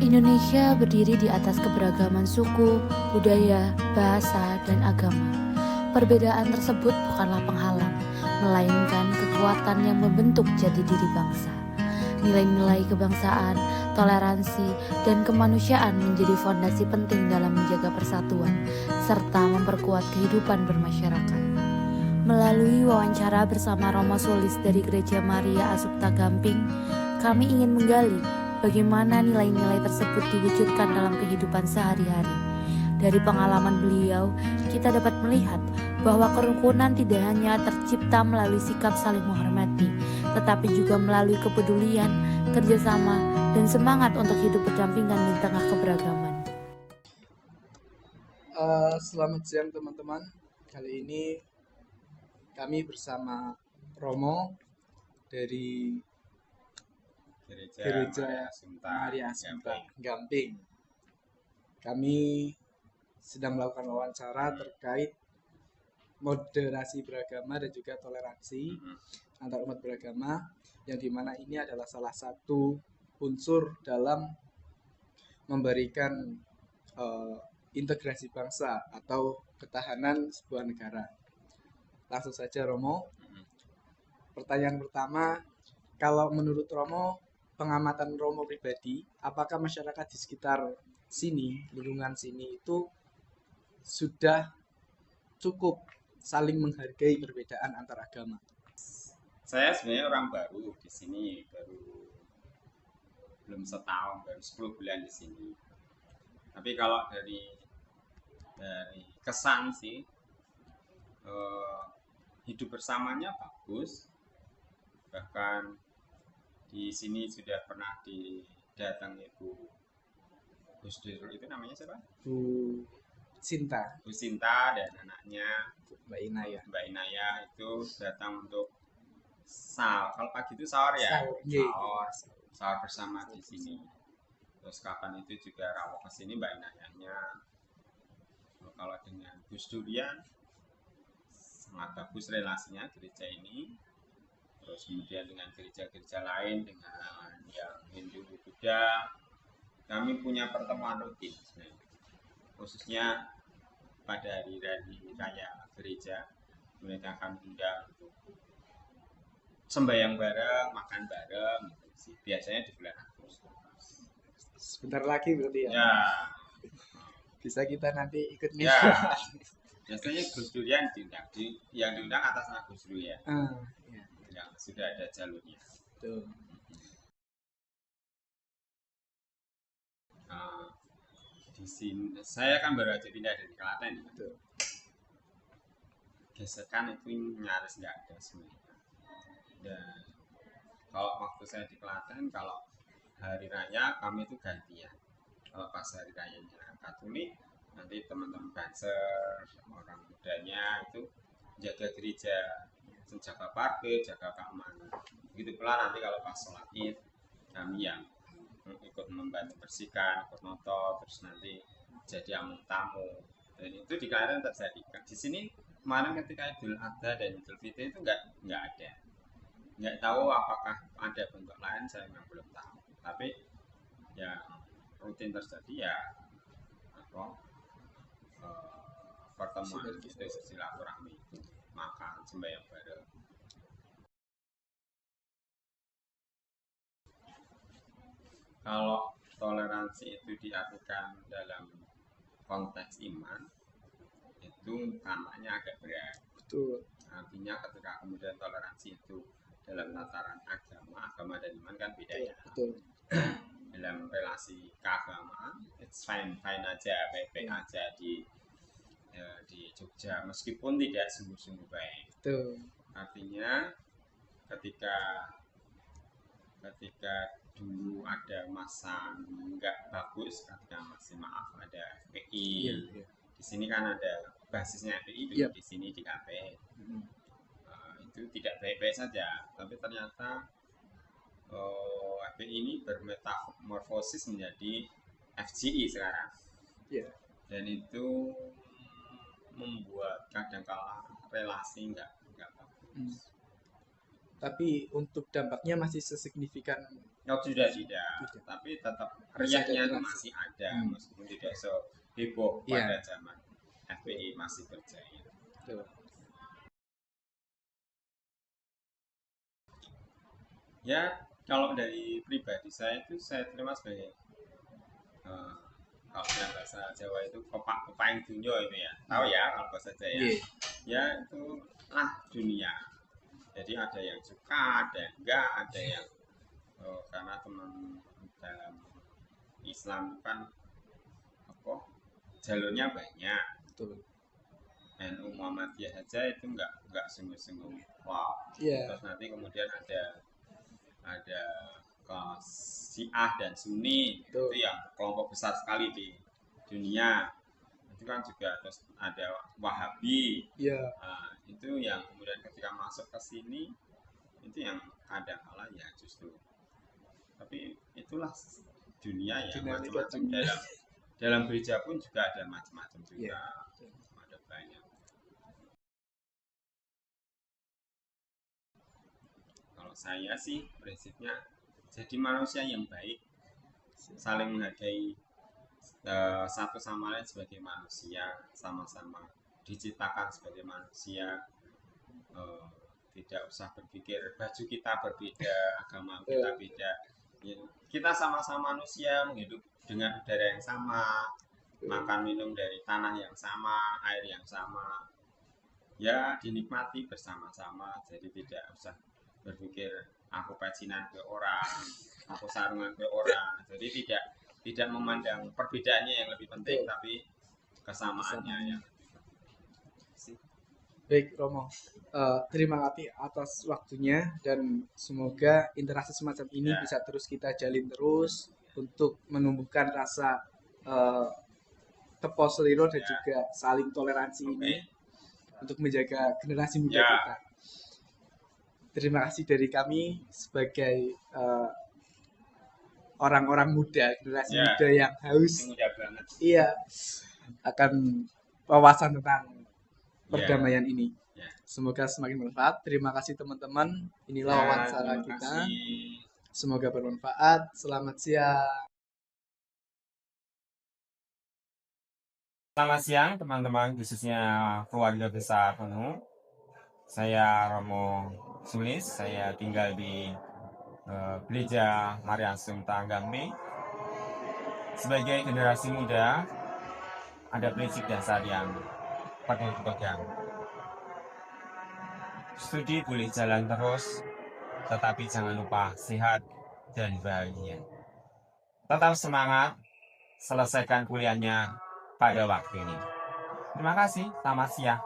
Indonesia berdiri di atas keberagaman suku, budaya, bahasa, dan agama. Perbedaan tersebut bukanlah penghalang, melainkan kekuatan yang membentuk jati diri bangsa. Nilai-nilai kebangsaan, toleransi, dan kemanusiaan menjadi fondasi penting dalam menjaga persatuan, serta memperkuat kehidupan bermasyarakat. Melalui wawancara bersama Romo Sulis dari Gereja Maria Assumpta Gamping, kami ingin menggali bagaimana nilai-nilai tersebut diwujudkan dalam kehidupan sehari-hari. Dari pengalaman beliau, kita dapat melihat bahwa kerukunan tidak hanya tercipta melalui sikap saling menghormati, tetapi juga melalui kepedulian, kerjasama, dan semangat untuk hidup berdampingan di tengah keberagaman. Selamat siang teman-teman. Kali ini kami bersama Romo dari Gereja Maria Assumpta Gamping. Kami sedang melakukan wawancara terkait moderasi beragama dan juga toleransi antar umat beragama, yang dimana ini adalah salah satu unsur dalam memberikan integrasi bangsa atau ketahanan sebuah negara. Langsung saja Romo. Pertanyaan pertama, kalau menurut Romo, pengamatan Romo pribadi, apakah masyarakat di sekitar sini, lingkungan sini itu sudah cukup saling menghargai perbedaan antar agama? Saya sebenarnya orang baru di sini, belum setahun, baru 10 bulan di sini. Tapi kalau dari kesan sih, hidup bersamanya bagus. Bahkan di sini sudah pernah didatangi Bu Dur, itu namanya siapa? Bu Sinta dan anaknya Mbak Inaya itu datang untuk kalau pagi itu sahur bersama di sini. Terus kapan itu juga rawuh ke sini Mbak Inayanya. Kalau dengan Gus Durian sangat bagus relasinya gereja ini. Terus kemudian dengan gereja-gereja lain, dengan yang Hindu Buddha, kami punya pertemuan rutin sebenarnya. Khususnya pada hari raya gereja, mereka akan undang sembahyang bareng, makan bareng, gitu. Biasanya di bulan Agustus. Sebentar lagi berarti ya? Ya. Bisa kita nanti ikut nih? Ya. Biasanya Gus Durian diundang, yang diundang atas nama Gus Durian. Ya. Yang sudah ada jalurnya. Tuh. Di sini saya kan baru aja pindah dari Klaten. Betul. Gesekan itu nyaris nggak ada sebenarnya. Dan kalau waktu saya di Klaten, kalau hari raya kami itu gantian. Kalau pas hari rayanya Katolik, nanti teman-teman Banser, orang mudanya itu jaga gereja, jaga parkir, jaga keamanan. Begitu pula nanti kalau pas sholat Id, kami yang ikut membantu bersihkan, ikut noto, terus nanti jadi tamu. Dan itu di Klaten terjadi. Di sini kemarin ketika Idul Adha dan Idul Fitri itu nggak ada. Nggak tahu apakah ada bentuk lain, saya memang belum tahu. Tapi yang rutin terjadi ya pertemuan itu, silaturahmi itu, makan sembahyang bareng. Kalau toleransi itu diartikan dalam konteks iman, itu namanya agak berat. Betul. Artinya ketika kemudian toleransi itu dalam tataran agama dan iman kan beda ya. Betul. Dalam relasi keagamaan, it's fine aja, baik-baik aja di Jogja, meskipun tidak sungguh-sungguh baik. Betul. Artinya ketika dulu ada masa nggak bagus, ketika masih ada FPI, di sini kan ada basisnya FPI dulu, di sini di KP. Itu tidak baik-baik saja, tapi ternyata FPI ini bermetamorfosis menjadi FGI sekarang. Dan itu membuat kadang-kala relasi nggak bagus. tapi untuk dampaknya masih sesignifikan. Oh, sudah tidak, tapi tetap riaknya itu Masih ada masih ada, Hmm. meskipun tidak seheboh Iya. pada zaman FPI masih berjaya. Betul. Ya, kalau dari pribadi saya itu saya terima sebagai kalau dalam bahasa Jawa itu kepak-kepaing dunia itu ya, tahu ya kalau bahasa Jaya. Iya. Ya itulah dunia. Jadi ada yang suka, ada yang enggak, ada yang karena teman dalam Islam kan apa jalurnya banyak. Betul. NU Muhammadiyah saja itu enggak sungguh-sungguh wow. Iya. Terus nanti kemudian ada kelas Syiah dan Sunni. Betul. Itu yang kelompok besar sekali di dunia. Itu kan juga terus ada Wahabi. Iya. Nah, itu yang kemudian ketika masuk ke sini itu yang kadang-kala ya justru, tapi itulah dunia ya, Dinamika macam-macam. dunia. Dalam gereja pun juga ada macam-macam juga. Iya. Ada banyak. Kalau saya sih prinsipnya jadi manusia yang baik, saling menghargai satu sama lain sebagai manusia, sama-sama diciptakan sebagai manusia. Tidak usah berpikir baju kita berbeda, agama kita beda. Ya, kita sama-sama manusia, menghidup dengan udara yang sama, makan minum dari tanah yang sama, air yang sama. Ya dinikmati bersama-sama. Jadi tidak usah berpikir aku pecinan ke orang, aku sarungan ke orang. Jadi tidak memandang perbedaannya yang lebih penting, tapi kesamaannya yang lebih penting. Baik Romo, terima kasih atas waktunya dan semoga interaksi semacam ini bisa terus kita jalin terus untuk menumbuhkan rasa tepo seliro dan juga saling toleransi ini untuk menjaga generasi muda kita. Terima kasih dari kami sebagai orang-orang muda, generasi muda yang haus akan wawasan tentang perdamaian ini. Semoga semakin bermanfaat. Terima kasih teman-teman. Inilah wawancara kita. Semoga bermanfaat. Selamat siang. Selamat siang teman-teman, khususnya keluarga besar penuh. Saya Romo Sulis. Saya tinggal di Gereja Maria Assumpta Gamping. Sebagai generasi muda, ada prinsip dasar yang perlu dipegang. Studi boleh jalan terus, tetapi jangan lupa sehat dan bahagia. Tetap semangat, selesaikan kuliahnya pada waktu ini. Terima kasih, selamat siang.